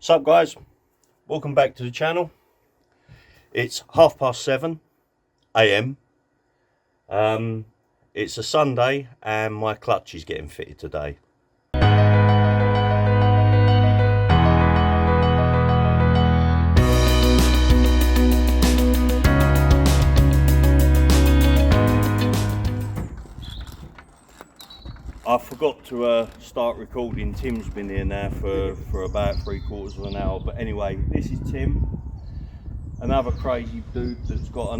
Sup guys, welcome back to the channel. It's 7:30 AM. It's a Sunday and my clutch is getting fitted today. I forgot to start recording. Tim's been here now for about 3/4 of an hour. But anyway, this is Tim, another crazy dude that's got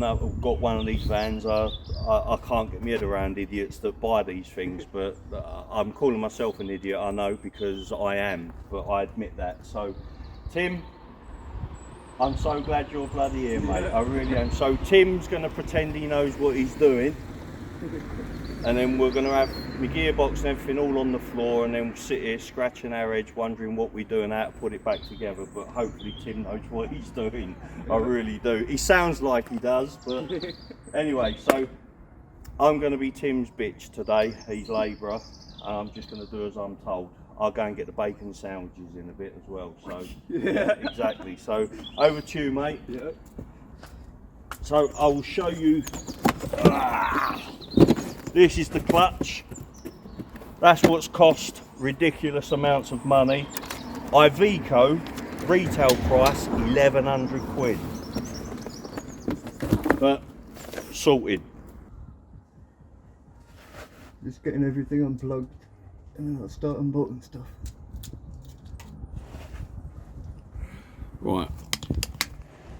one of these vans. I can't get my head around idiots that buy these things, but I'm calling myself an idiot, I know, because I am, but I admit that. So, Tim, I'm so glad you're bloody here, mate. I really am. So Tim's going to pretend he knows what he's doing. And then we're going to have my gearbox and everything all on the floor, and then we'll sit here scratching our heads wondering what we do and how to put it back together. But hopefully Tim knows what he's doing. I really do. He sounds like he does, but anyway, so I'm going to be Tim's bitch today. He's labourer. I'm just going to do as I'm told. I'll go and get the bacon sandwiches in a bit as well. So yeah, exactly. So over to you, mate. Yeah. So I will show you. This is the clutch. That's what's cost ridiculous amounts of money. Iveco retail price 1,100 quid. But sorted. Just getting everything unplugged and then I'll start unbolting stuff. Right.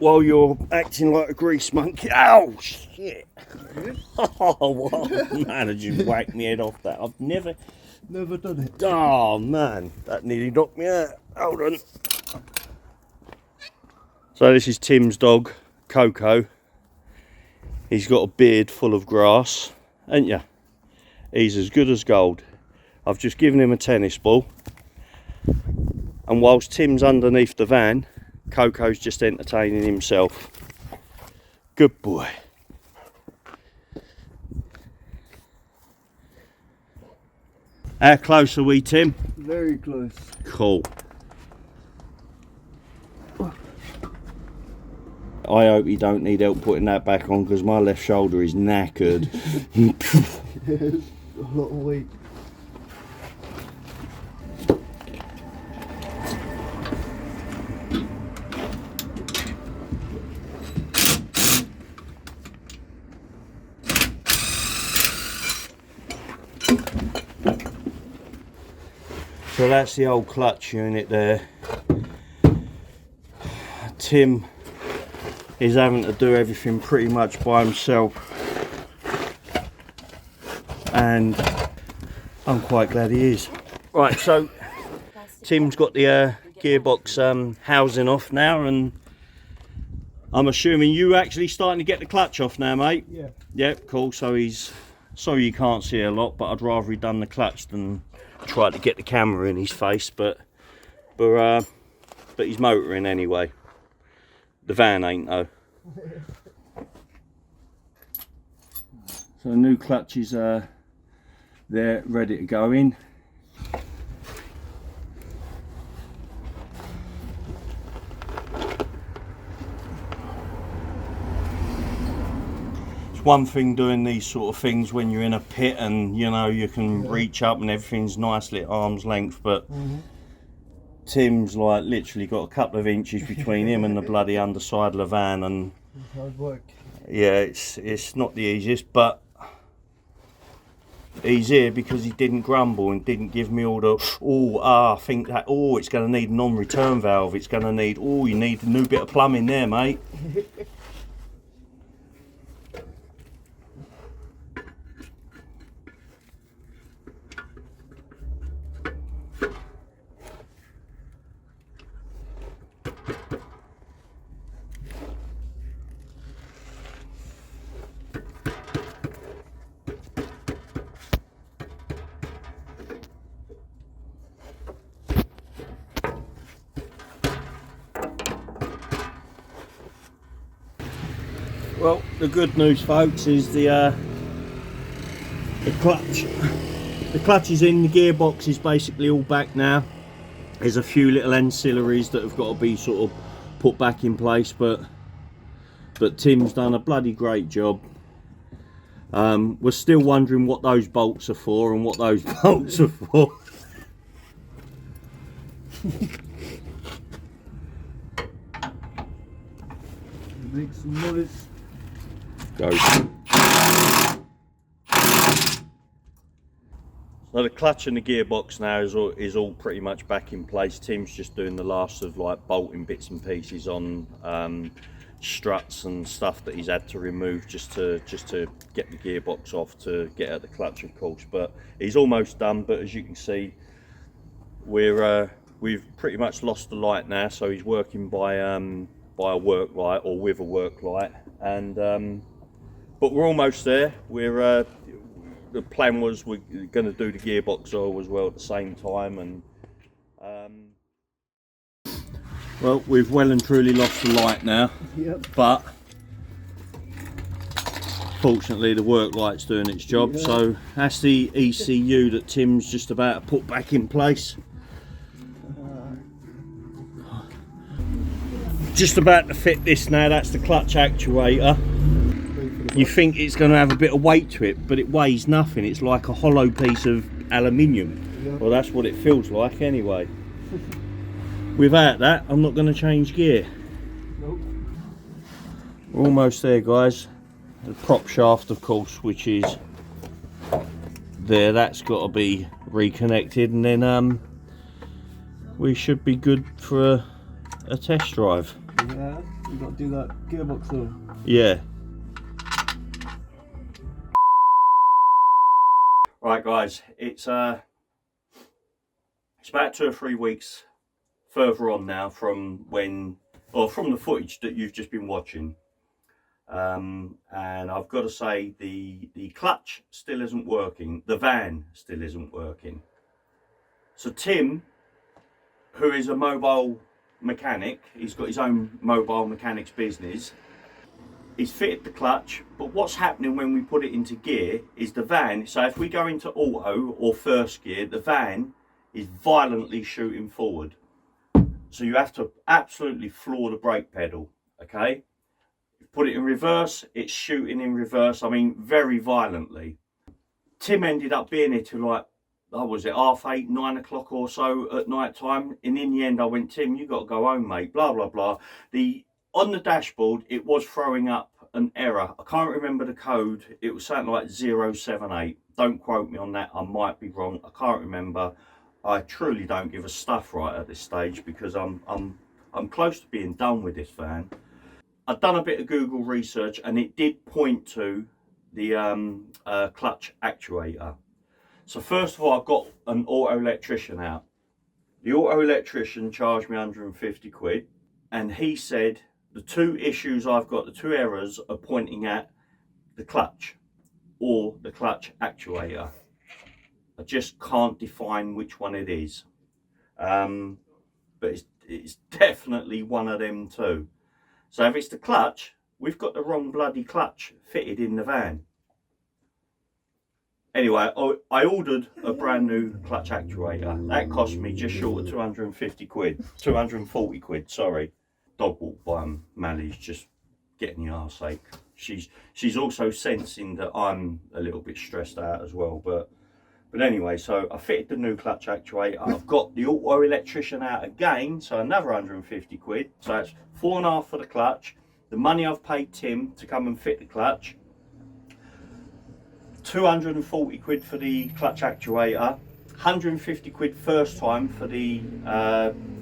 While you're acting like a grease monkey. Oh shit! Oh what? Man, I just whacked my head off that. I've never done it. Oh man, that nearly knocked me out. Hold on. So this is Tim's dog, Coco. He's got a beard full of grass, ain't ya? He's as good as gold. I've just given him a tennis ball, and whilst Tim's underneath the van, Coco's just entertaining himself. Good boy. How close are we, Tim? Very close. Cool. I hope you don't need help putting that back on, because my left shoulder is knackered. It's a lot of weight. So that's the old clutch unit there. Tim is having to do everything pretty much by himself, and I'm quite glad he is. Right, so Tim's got the gearbox housing off now, and I'm assuming you actually starting to get the clutch off now, mate? Yeah. Yep, cool. So he's sorry you can't see a lot, but I'd rather he'd done the clutch than try to get the camera in his face, but he's motoring anyway. The van ain't though. So the new clutches are there, ready to go in. One thing doing these sort of things when you're in a pit and you know you can reach up and everything's nicely at arm's length, but Tim's like literally got a couple of inches between him and the bloody underside of the van, and It's hard work. yeah, it's not the easiest, but he's here because he didn't grumble and didn't give me all the I think that it's going to need a non-return valve, it's going to need you need a new bit of plumbing there, mate. Well, the good news, folks, is the clutch. The clutch is in, the gearbox is basically all back now. There's a few little ancillaries that have got to be sort of put back in place, but Tim's done a bloody great job. We're still wondering what those bolts are for and what those bolts are for. Make some noise. Go. So the clutch and the gearbox now is all pretty much back in place. Tim's just doing the last of like bolting bits and pieces on struts and stuff that he's had to remove just to get the gearbox off to get at the clutch, of course. But he's almost done. But as you can see, we've pretty much lost the light now. So he's working by a work light or with a work light, and but we're almost there. The plan was we're going to do the gearbox oil as well at the same time, and well, we've well and truly lost the light now. Yep. But fortunately the work light's doing its job. Yeah. So that's the ECU that Tim's just about to put back in place. Just about to fit this now. That's the clutch actuator. You think it's going to have a bit of weight to it, but it weighs nothing. It's like a hollow piece of aluminium. Yeah. Well, that's what it feels like anyway. Without that, I'm not going to change gear. Nope. We're almost there, guys. The prop shaft, of course, which is there, that's got to be reconnected, and then we should be good for a test drive. Yeah, you got to do that gearbox though. Yeah. Right, guys, it's about 2 or 3 weeks further on now from the footage that you've just been watching, and I've got to say the clutch still isn't working. The van still isn't working. So Tim, who is a mobile mechanic, he's got his own mobile mechanics business. He's fitted the clutch, but what's happening when we put it into gear is the van, so if we go into auto or first gear, the van is violently shooting forward. So you have to absolutely floor the brake pedal, okay? Put it in reverse, it's shooting in reverse, I mean very violently. Tim ended up being here till like, what was it, 8:30, 9 o'clock or so at night time, and in the end I went, Tim, you got to go home, mate, blah blah blah. On the dashboard it was throwing up an error. I can't remember the code. It was something like 078. Don't quote me on that, I might be wrong, I can't remember. I truly don't give a stuff right at this stage because I'm close to being done with this van. I've done a bit of Google research and it did point to the clutch actuator. So first of all, I've got an auto electrician out. The auto electrician charged me 150 quid, and he said the two issues I've got, the two errors, are pointing at the clutch or the clutch actuator. I just can't define which one it is, but it's definitely one of them two. So if it's the clutch, we've got the wrong bloody clutch fitted in the van. Anyway, I ordered a brand new clutch actuator. That cost me just short of 250 quid, 240 quid, sorry. Dog walked by and Mally's just getting the arse ache. She's also sensing that I'm a little bit stressed out as well, but anyway, so I fitted the new clutch actuator. I've got the auto electrician out again, so another 150 quid. So that's 4.5 for the clutch. The money I've paid Tim to come and fit the clutch. 240 quid for the clutch actuator. 150 quid first time for the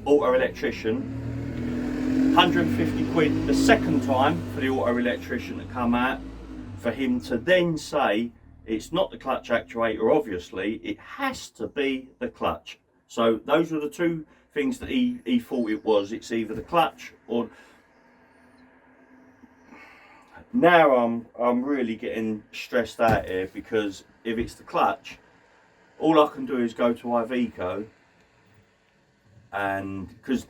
auto electrician. 150 quid the second time for the auto electrician to come out, for him to then say, it's not the clutch actuator, obviously, it has to be the clutch. So those were the two things that he thought it was. It's either the clutch or... Now I'm really getting stressed out here, because if it's the clutch, all I can do is go to Iveco, and because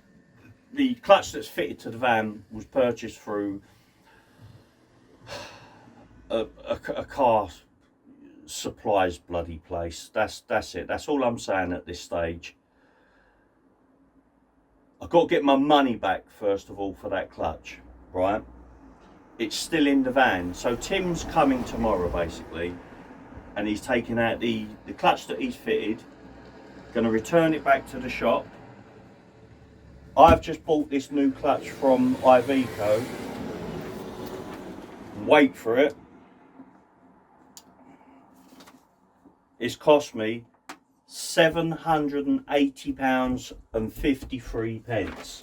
the clutch that's fitted to the van was purchased through a car supplies bloody place. That's it. That's all I'm saying at this stage. I've got to get my money back first of all for that clutch, right? It's still in the van. So Tim's coming tomorrow basically, and he's taking out the clutch that he's fitted, going to return it back to the shop. I've just bought this new clutch from Iveco. Wait for it. It's cost me £780.53.